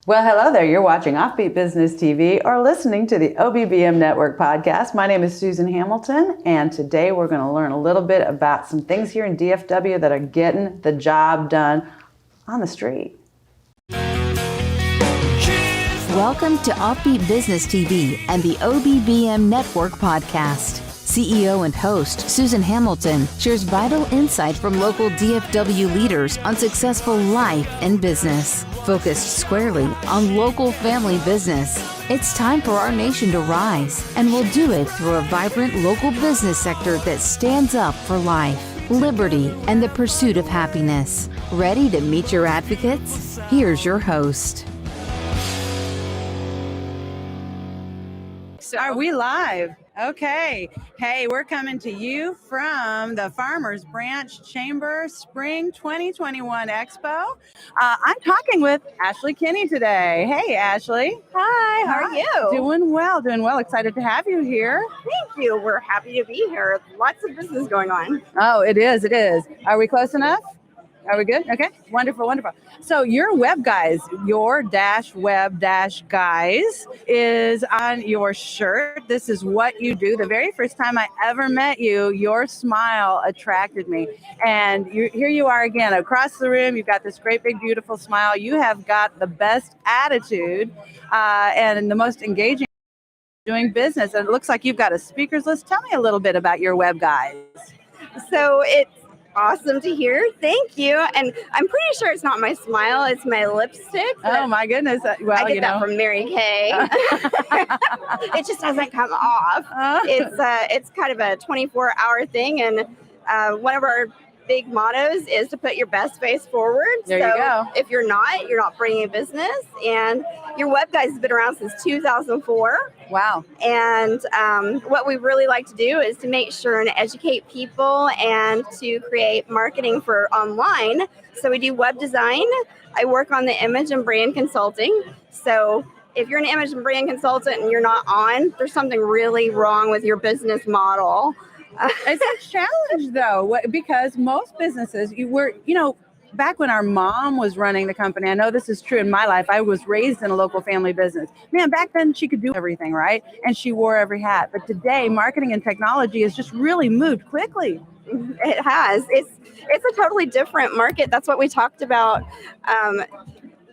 Well, hello there. You're watching OffBeat Business TV or listening to the OBBM Network Podcast. My name is Susan Hamilton, and today we're going to learn a little bit about some things here in DFW that are getting the job done on the street. Welcome to OffBeat Business TV and the OBBM Network Podcast. CEO and host Susan Hamilton shares vital insight from local DFW leaders on successful life and business, focused squarely on local family business. It's time for our nation to rise, and we'll do it through a vibrant local business sector that stands up for life, liberty, and the pursuit of happiness. Ready to meet your advocates? Here's your host. Are we live? Okay. Hey, we're coming to you from the Farmers Branch Chamber Spring 2021 Expo. I'm talking with Ashley Kinney today. Hey, Ashley. Hi, how are you? Doing well. Excited to have you here. Thank you. We're happy to be here. Lots of business going on. Oh, it is. Are we close enough? Are we good? Okay. Wonderful. So your web guys, your web guys is on your shirt. This is what you do. The very first time I ever met you, your smile attracted me. And here you are again across the room. You've got this great, big, beautiful smile. You have got the best attitude and the most engaging doing business. And it looks like you've got a speakers list. Tell me a little bit about your web guys. So it's awesome to hear. Thank you. And I'm pretty sure it's not my smile, it's my lipstick. Oh my goodness. Well, I get that from Mary Kay. It just doesn't come off. It's kind of a 24-hour thing, and one of our big mottos is to put your best face forward. There you go. If you're not bringing a business. And your web guys has been around since 2004. Wow. And what we really like to do is to make sure and educate people and to create marketing for online. So we do web design. I work on the image and brand consulting. So if you're an image and brand consultant and you're not on, there's something really wrong with your business model. It's a challenge though, because most businesses, back when our mom was running the company, I know this is true in my life. I was raised in a local family business. Man, back then she could do everything, right? And she wore every hat. But today, marketing and technology has just really moved quickly. It has. It's a totally different market. That's what we talked about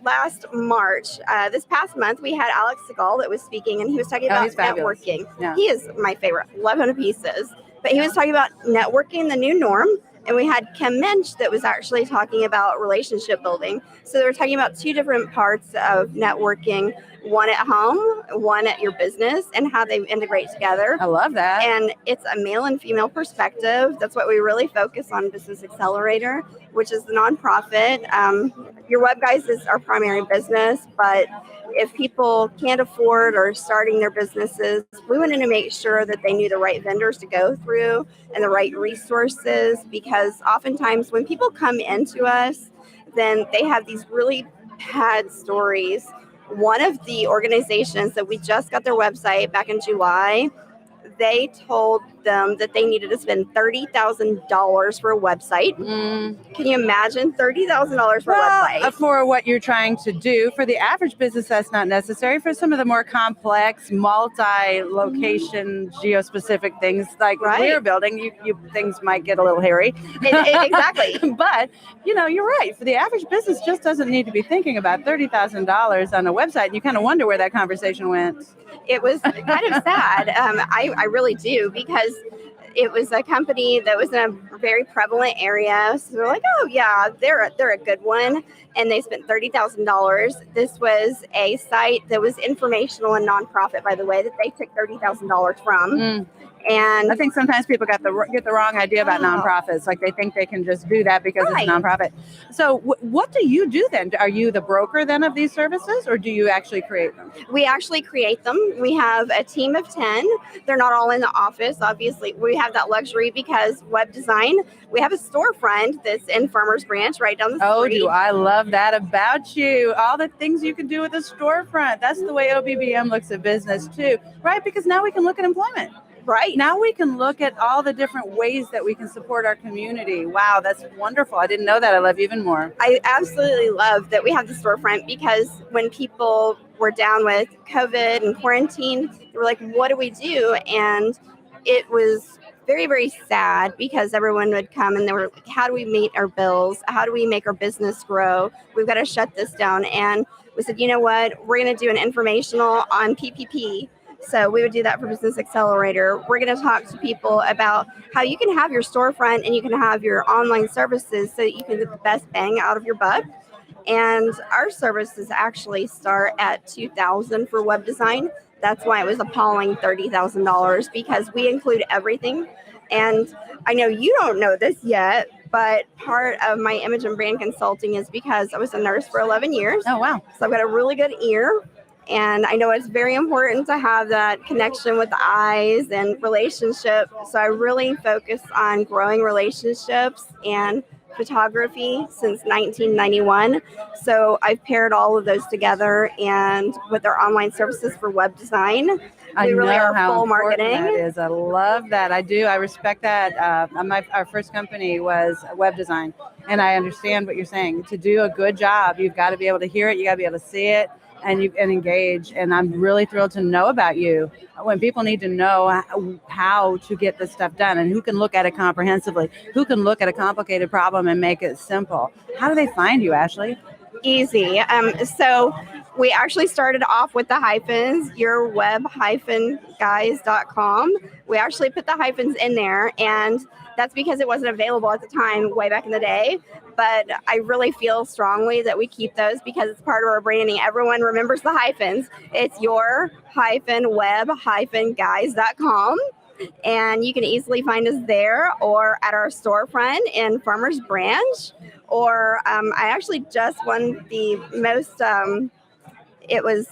last March. This past month, we had Alex Segal that was speaking, and he was talking about networking. Yeah. He is my favorite. Love him to pieces. But he was talking about networking, the new norm. And we had Kim Minch that was actually talking about relationship building. So they were talking about two different parts of networking, one at home, one at your business, and how they integrate together. I love that. And it's a male and female perspective. That's what we really focus on Business Accelerator, which is the nonprofit. Your web guys is our primary business, but if people can't afford or starting their businesses, we wanted to make sure that they knew the right vendors to go through and the right resources, because oftentimes when people come into us, then they have these really bad stories. One of the organizations that we just got their website back in July, they told them that they needed to spend $30,000 for a website. Can you imagine $30,000 for a website? For what you're trying to do. For the average business, that's not necessary. For some of the more complex, multi-location, geospecific things like we're building, you things might get a little hairy. Exactly. But, you're right. For the average business, just doesn't need to be thinking about $30,000 on a website. You kind of wonder where that conversation went. It was kind of sad. I really do, because it was a company that was in a very prevalent area. So we're like, oh yeah, they're a good one. And they spent $30,000. This was a site that was informational and nonprofit, by the way, that they took $30,000 from. And I think sometimes people get the wrong idea about nonprofits. Like they think they can just do that because it's a nonprofit. So what do you do then? Are you the broker then of these services, or do you actually create them? We actually create them. We have a team of 10. They're not all in the office. Obviously, we have that luxury because web design, we have a storefront that's in Farmers Branch right down the street. Oh, do I love that about you. All the things you can do with a storefront. That's the way OBBM looks at business too, right? Because now we can look at employment. Right. Now we can look at all the different ways that we can support our community. Wow, that's wonderful. I didn't know that. I love you even more. I absolutely love that we have the storefront, because when people were down with COVID and quarantine, they were like, what do we do? And it was very, very sad, because everyone would come and they were like, how do we meet our bills? How do we make our business grow? We've got to shut this down. And we said, you know what? We're going to do an informational on PPP. So we would do that for Business Accelerator. We're going to talk to people about how you can have your storefront and you can have your online services so that you can get the best bang out of your buck. And our services actually start at $2,000 for web design. That's why it was appalling $30,000, because we include everything. And I know you don't know this yet, but part of my image and brand consulting is because I was a nurse for 11 years. Oh, wow. So I've got a really good ear. And I know it's very important to have that connection with the eyes and relationship. So I really focus on growing relationships and photography since 1991. So I've paired all of those together, and with our online services for web design, we really are full marketing. That is. I love that. I do. I respect that. Our first company was web design, and I understand what you're saying. To do a good job, you've got to be able to hear it. You got to be able to see it. And engage. And I'm really thrilled to know about you. When people need to know how to get this stuff done and who can look at it comprehensively, who can look at a complicated problem and make it simple. How do they find you, Ashley? Easy. So we actually started off with the hyphens, yourweb-guys.com. We actually put the hyphens in there, and that's because it wasn't available at the time, way back in the day. But I really feel strongly that we keep those because it's part of our branding. Everyone remembers the hyphens. It's your-web-guys.com. And you can easily find us there or at our storefront in Farmers Branch. Or I actually just won the most, it was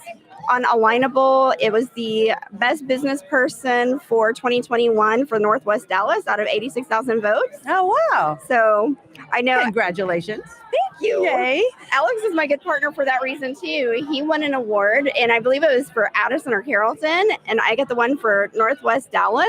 on Alignable. It was the best business person for 2021 for Northwest Dallas out of 86,000 votes. Oh, wow. So I know. Congratulations. Thank you. Yay. Alex is my good partner for that reason too. He won an award, and I believe it was for Addison or Carrollton, and I got the one for Northwest Dallas.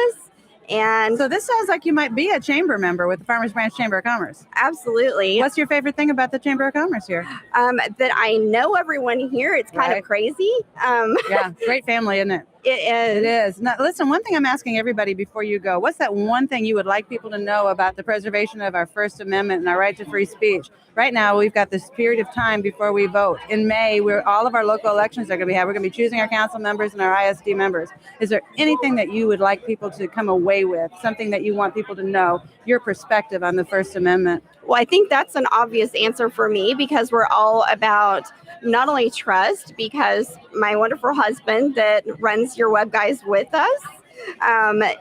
And so this sounds like you might be a chamber member with the Farmers Branch Chamber of Commerce. Absolutely. What's your favorite thing about the Chamber of Commerce here? That I know everyone here. It's kind of crazy. Yeah, great family, isn't it? It is. It is. Now, listen, one thing I'm asking everybody before you go, what's that one thing you would like people to know about the preservation of our First Amendment and our right to free speech? Right now, we've got this period of time before we vote. In May, all of our local elections are going to be had. We're going to be choosing our council members and our ISD members. Is there anything that you would like people to come away with, something that you want people to know, your perspective on the First Amendment? Well, I think that's an obvious answer for me, because we're all about not only trust, because my wonderful husband that runs Your Web Guys with us,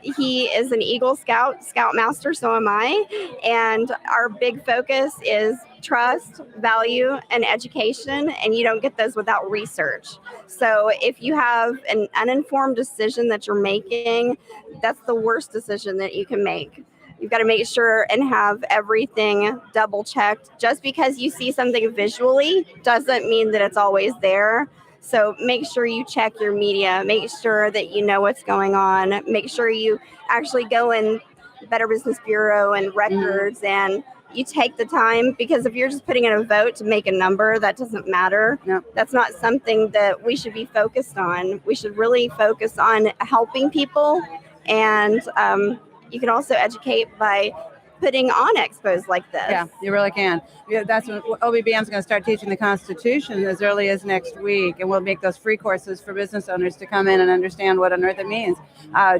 he is an Eagle Scoutmaster, so am I. And our big focus is trust, value, and education. And you don't get those without research. So if you have an uninformed decision that you're making, that's the worst decision that you can make. You've got to make sure and have everything double checked. Just because you see something visually doesn't mean that it's always there. So make sure you check your media. Make sure that you know what's going on. Make sure you actually go in Better Business Bureau and records and you take the time, because if you're just putting in a vote to make a number, that doesn't matter. No. That's not something that we should be focused on. We should really focus on helping people, and you can also educate by putting on expos like this. Yeah, you really can. Yeah, that's when OBBM is going to start teaching the Constitution as early as next week, and we'll make those free courses for business owners to come in and understand what on earth it means.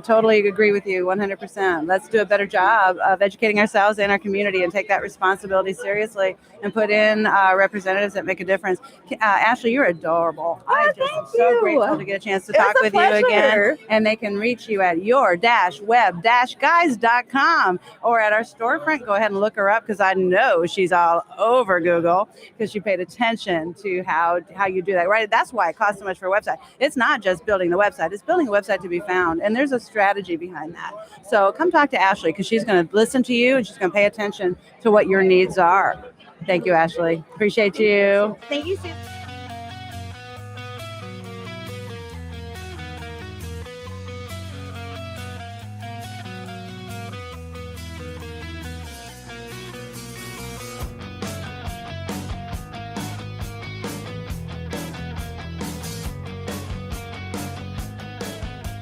Totally agree with you 100%. Let's do a better job of educating ourselves and our community and take that responsibility seriously and put in representatives that make a difference. Ashley, you're adorable. I'm so grateful to get a chance to talk with you again. And they can reach you at your-web-guys.com or at our storefront. Go ahead and look her up, because I know she's all over Google because she paid attention to how you do that, right? That's why it costs so much for a website. It's not just building the website. It's building a website to be found. And there's a strategy behind that. So come talk to Ashley, because she's going to listen to you and she's going to pay attention to what your needs are. Thank you, Ashley. Appreciate you. Thank you, Susan.